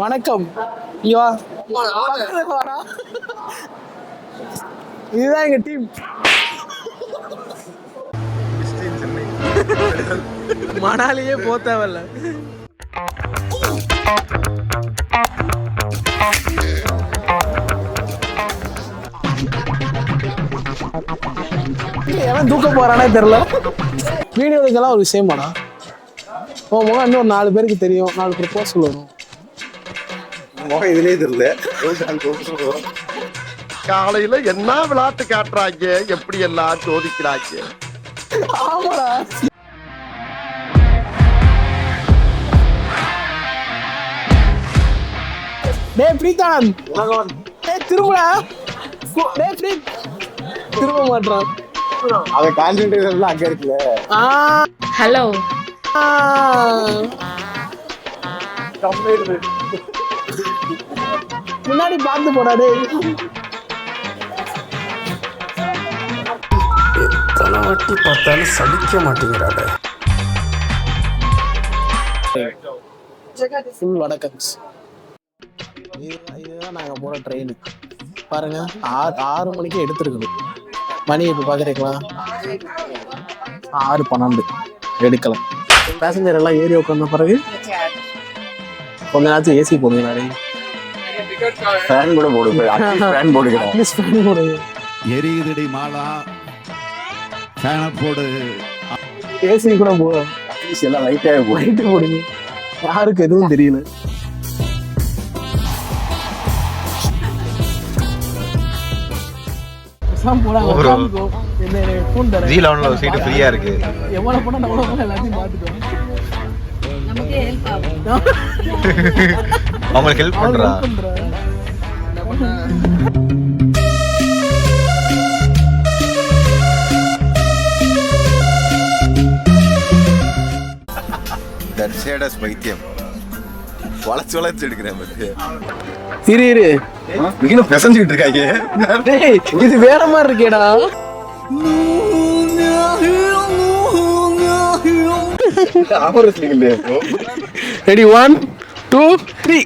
வணக்கம். ஐயா இதுதான் எங்க டீம். மணாலியே போ தேவையில்ல. எவன் தூக்க போறானே தெரியல. வீடியோக்கெல்லாம் ஒரு விஷயம் பண்ணா முகம் இன்னும் 4 பேருக்கு தெரியும். 4 ப்ரொபோசல் வரும். முகம் இதுலயே தெரியல. காலையில என்ன விளையாட்டு காட்டுறாங்க, எப்படி எல்லாம் சோதிக்கிறாங்க. ஆமாடா. டேய் பிரீத்தானந்த், டேய் திரும்படா. டேய் பிரீத் திரும்ப மாட்டான். அவ கான்சென்ட்ரேஷன்ல அங்க இருக்குல. ஹலோ. முன்னாடி பார்த்து போடா டேய். எத்தனை வாட்டி பார்த்தாலும் சலிக்க மாட்டேங்கிறாட. ஃபுல் வடக்கன்ஸ். இதுதான் நாங்கள் போகிற ட்ரெயின். பாருங்க 6 மணிக்கு எடுத்துருக்கணும். மணி இப்போ பார்க்குறீங்களா 6:12 எடுக்கலாம். பேசஞ்சர் எல்லாம் ஏறி உட்காந்த பிறகு கொஞ்ச நேரத்துக்கு ஏசி போடுங்க. ஃபேன் கூட போடுங்க. ஃபேன் போடுங்க. அட்லீஸ்ட் ஃபேன் போடுங்க. எரியுதடி மாலா ஃபேனை போடு. ஏசி கூட போடும். அட்லீஸ்ட் எல்லாம் லைட்டு போடுங்க. யாருக்கு எதுவும் தெரியல. சீட்டு ஃப்ரீயா இருக்கு. எவ்வளவு போனா எல்லாத்தையும் பார்த்துட்டோம். அவங்களுக்கு ஹெல்ப் பண்றா. தர்ஷேடஸ் பைத்தியம் வளைச்சு எடுக்கிறேன். இரு இன்னும் பெசஞ்சுக்கிட்டு இருக்காங்க. இது வேற மாதிரி இருக்கேடா. Ready 1 2 3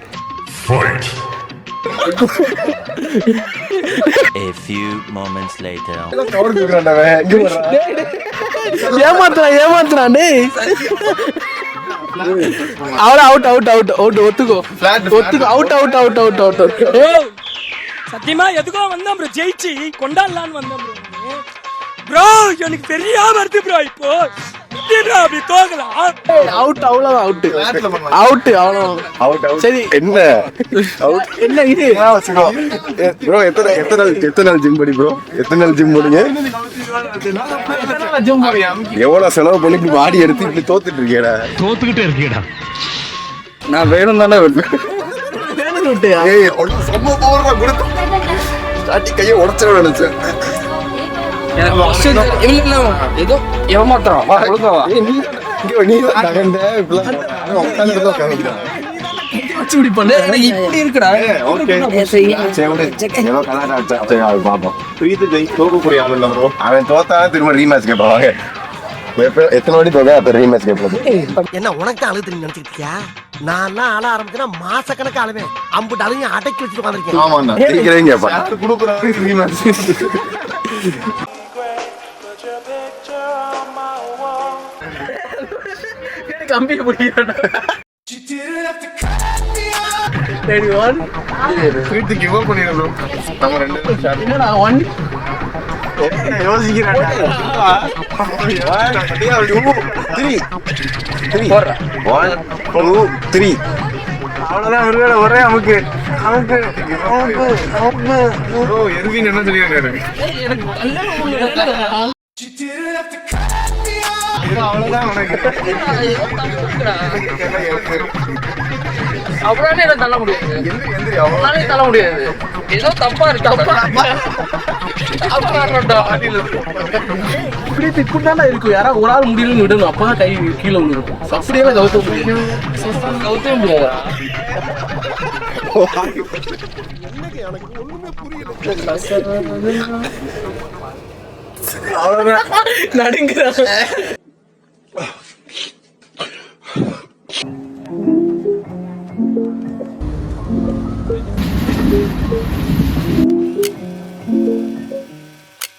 Fight. A few moments later. ஏமாத்துறான் டேய். அவள அவுட் ஒத்துக்கோ. அவுட். சத்தியமா எதுக்கோ வந்தோம் ப்ரோ, ஜெயிச்சு கொண்டாடலான்னு வந்தோம் ப்ரோ. எனக்கு தெரியாம வருது ப்ரோ. இப்போ அப்படி தோகலாம். அவுட் அவ்வளவுதான். சரி என்ன இது ப்ரோ? எத்தனை நாள் ஜிம் படி ப்ரோ? எத்தனை நாள் ஜிம் போடுங்க? எவ்வளவு செலவு பண்ணி இப்படி வாடி எடுத்து இப்படி தோத்துக்கிட்டே இருக்கேடா. நான் வேணும் தானே கையை உடச்சிட நினைச்சேன். ஏதோ ஏமாத்திரம் இப்படி இருக்குடா. அவன் தோத்தா திரும்ப ரீமேட்ச் கேட்பாங்க. எத்தனை வாட்டி தோக்க அப்ப ரீமேட்ச் கேட்பாங்க. என்ன உனக்கு அழுது தெரியும் நினைச்சிருக்கியா? நான் ஆள ஆரம்பிச்சேன்னா மாசக்கணக்கு அழுவேன். அம்புட்டு அழுங்க அடக்கி வச்சுட்டு உட்காந்துருக்கேன். கம்பி பிடிக்கிறா. ரெடி 1 வீட்டுக்கு கிவ் அப் பண்ணிடுறோம். நம்ம ரெண்டு பேரும் என்னடா 1 யோசிக்கிறாங்க. 1 2 3 அவ்வளவுதான். விருதுல ஒரே அமுக்கு எர்வின் என்ன சொல்லியிருக்காரு? அப்புறம் என்ன தள்ள முடியாது. ஏதோ தப்பா இப்படிதான் இருக்கும். யாராவது ஒரு ஆள் முடியலன்னு விடணும். அப்பதான் கை கீழே விழுக்கும். அப்படியே கவுத்த முடியாது. நடுங்கிறாங்க.